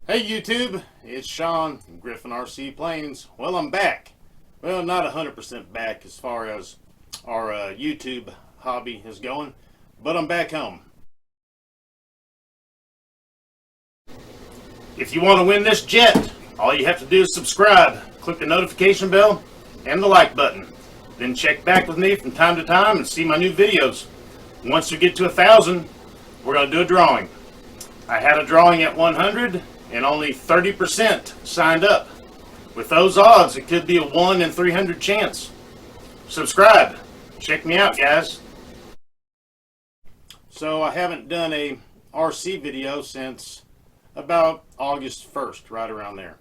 Hey YouTube, it's Sean from Griffin RC Planes. Well, I'm back. Well, not 100% back as far as our YouTube hobby is going, but I'm back home. If you want to win this jet, all you have to do is subscribe, click the notification bell, and the like button. Then check back with me from time to time and see my new videos. Once we get to 1,000, we're going to do a drawing. I had a drawing at 100 and only 30% signed up. With those odds, it could be a 1 in 300 chance. Subscribe. Check me out, guys. So I haven't done a RC video since about August 1st, right around there.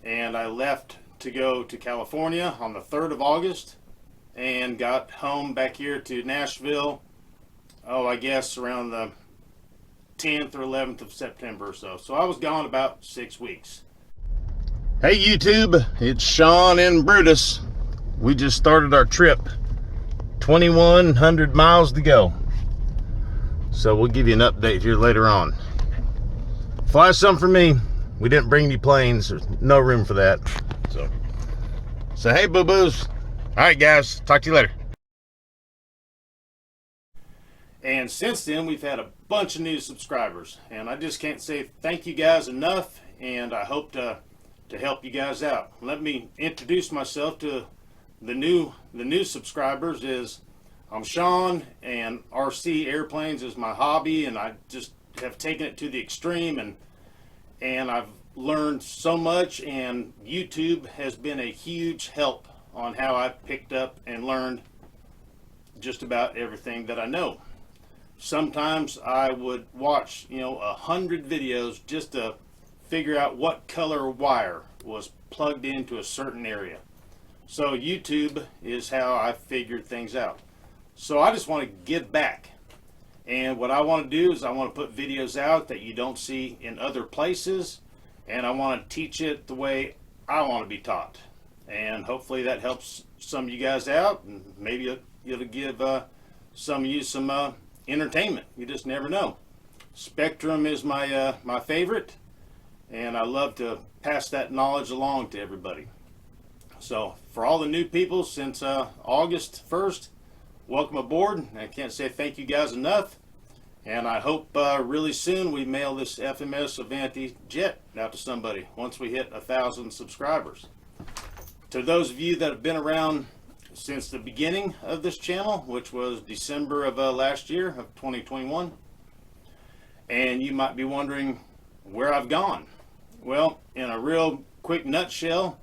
And I left to go to California on the 3rd of August and got home back here to Nashville, I guess around the 10th or 11th of September or so. So I was gone about 6 weeks. Hey YouTube, it's Sean and Brutus. We just started our trip. 2,100 miles to go. So we'll give you an update here later on. Fly some for me. We didn't bring any planes. There's no room for that. So hey boo-boos. Alright guys, talk to you later. And since then, we've had a bunch of new subscribers, and I just can't say thank you guys enough, and I hope to help you guys out. Let me introduce myself to the new subscribers. I'm Sean, and RC airplanes is my hobby, and I just have taken it to the extreme, and I've learned so much, and YouTube has been a huge help on how I've picked up and learned just about everything that I know. Sometimes I would watch 100 videos just to figure out what color wire was plugged into a certain area. So YouTube is how I figured things out. So I just want to give back, and what I want to do is I want to put videos out that you don't see in other places, and I want to teach it the way I want to be taught, and hopefully that helps some of you guys out, and maybe it'll give some of you some entertainment. You just never know. Spectrum is my favorite, and I love to pass that knowledge along to everybody. So for all the new people since August 1st, welcome aboard. I can't say thank you guys enough, and I hope really soon we mail this FMS Avanti jet out to somebody once we hit 1,000 subscribers. To those of you that have been around since the beginning of this channel, which was December of last year of 2021, and you might be wondering where I've gone. Well, in a real quick nutshell,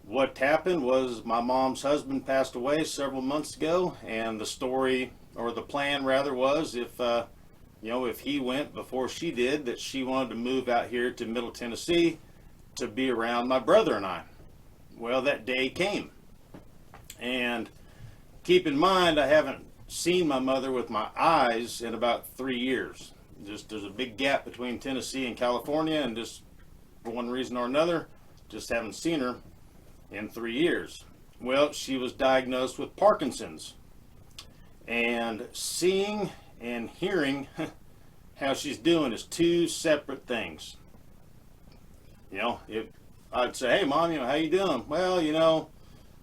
what happened was my mom's husband passed away several months ago, and the story, or the plan rather, was if he went before she did, that she wanted to move out here to Middle Tennessee to be around my brother and I. Well, that day came. And keep in mind, I haven't seen my mother with my eyes in about 3 years. There's a big gap between Tennessee and California, and just for one reason or another, just haven't seen her in 3 years. Well, she was diagnosed with Parkinson's, and seeing and hearing how she's doing is two separate things. If I'd say, hey mom, how you doing? Well,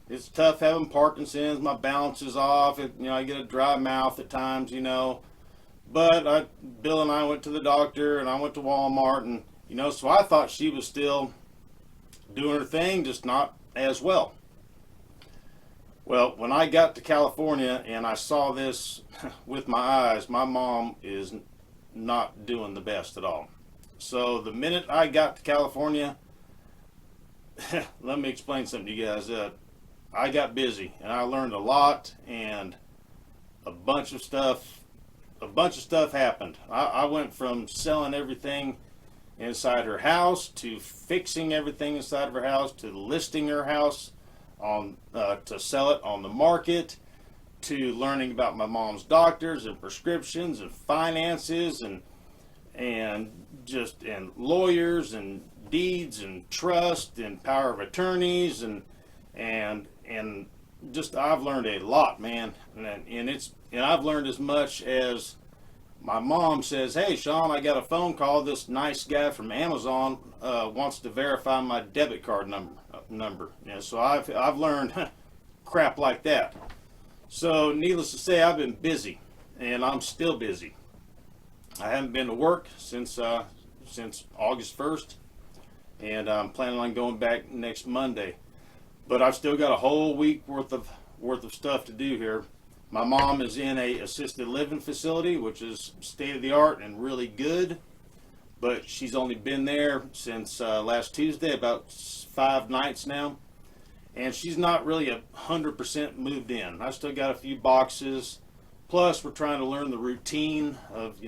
it's tough having Parkinson's. My balance is off. I get a dry mouth at times, But Bill and I went to the doctor, and I went to Walmart, and so I thought she was still doing her thing, just not as well. Well, when I got to California and I saw this with my eyes, my mom is not doing the best at all. So the minute I got to California, let me explain something to you guys. I got busy, and I learned a lot, and a bunch of stuff happened. I went from selling everything inside her house to fixing everything inside of her house to listing her house on to sell it on the market, to learning about my mom's doctors and prescriptions and finances and lawyers and deeds and trust and power of attorneys and just I've learned a lot, man, and I've learned as much as my mom says, "Hey, Sean, I got a phone call. This nice guy from Amazon wants to verify my debit card number." Yeah, so I've learned crap like that. So needless to say, I've been busy, and I'm still busy. I haven't been to work since August 1st, and I'm planning on going back next Monday. But I've still got a whole week worth of stuff to do here. My mom is in a assisted living facility, which is state of the art and really good. But she's only been there since last Tuesday, about 5 nights now, and she's not really 100% moved in. I still got a few boxes. Plus, we're trying to learn the routine of,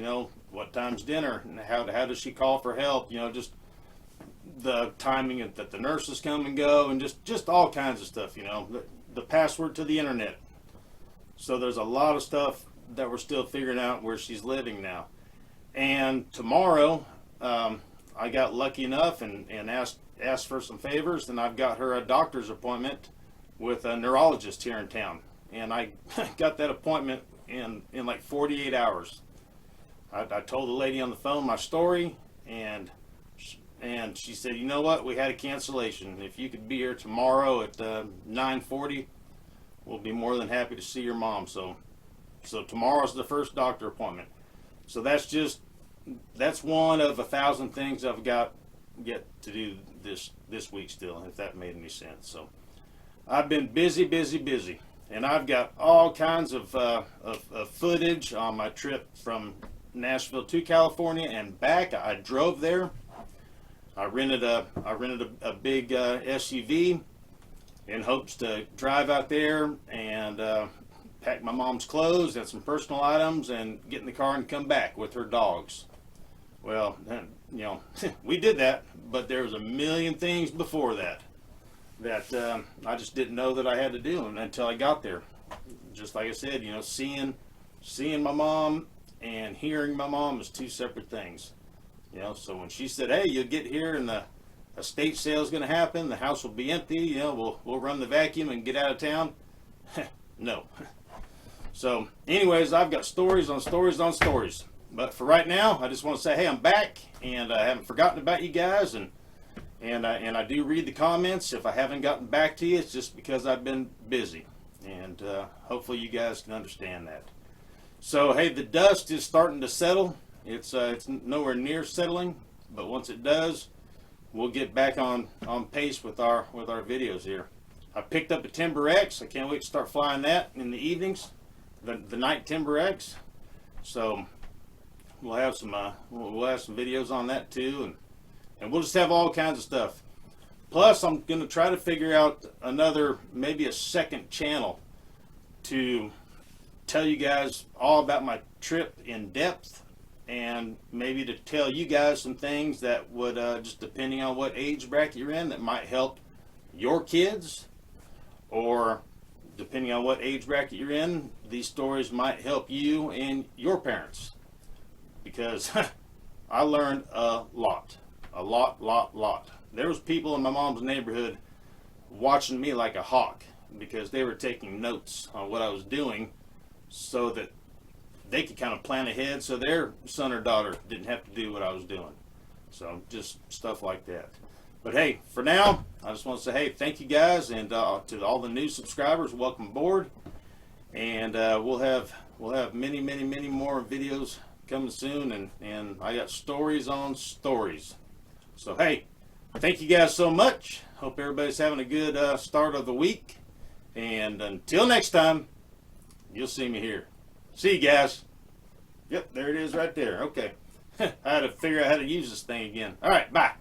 what time's dinner and how does she call for help. Just the timing that the nurses come and go, and just all kinds of stuff. The password to the internet. So there's a lot of stuff that we're still figuring out where she's living now. And tomorrow, I got lucky enough and asked for some favors, and I've got her a doctor's appointment with a neurologist here in town. And I got that appointment in like 48 hours. I told the lady on the phone my story, and she said, "You know what? We had a cancellation. If you could be here tomorrow at 9:40, we'll be more than happy to see your mom." So tomorrow's the first doctor appointment. So that's one of 1,000 things I've got yet to do this week still, if that made any sense. So I've been busy, and I've got all kinds of footage on my trip from Nashville to California and back. I drove there. I rented a big SUV in hopes to drive out there and pack my mom's clothes and some personal items and get in the car and come back with her dogs. Well, we did that, but there was a million things before that I just didn't know that I had to do until I got there. Just like I said, seeing my mom and hearing my mom is two separate things. So when she said, "Hey, you'll get here and the estate sale is going to happen, the house will be empty, we'll run the vacuum and get out of town," no. So anyways, I've got stories on stories on stories. But for right now, I just want to say, hey, I'm back, and I haven't forgotten about you guys, and I do read the comments. If I haven't gotten back to you, it's just because I've been busy, and hopefully you guys can understand that. So hey, the dust is starting to settle. It's nowhere near settling, but once it does, we'll get back on pace with our videos here. I picked up a Timber X. I can't wait to start flying that in the evenings, the night Timber X. So we'll have some videos on that too, and we'll just have all kinds of stuff. Plus, I'm going to try to figure out maybe a second channel to tell you guys all about my trip in depth, and maybe to tell you guys some things that would, just depending on what age bracket you're in, that might help your kids, or depending on what age bracket you're in, these stories might help you and your parents. Because I learned a lot. There was people in my mom's neighborhood watching me like a hawk, because they were taking notes on what I was doing so that they could kind of plan ahead so their son or daughter didn't have to do what I was doing. So just stuff like that. But hey, for now, I just want to say, hey, thank you guys, and to all the new subscribers, welcome aboard. And we'll have many more videos coming soon, and I got stories on stories. So hey, thank you guys so much. Hope everybody's having a good start of the week, and until next time, you'll see me here. See you guys. Yep, there it is right there. Okay. I had to figure out how to use this thing again. All right, bye.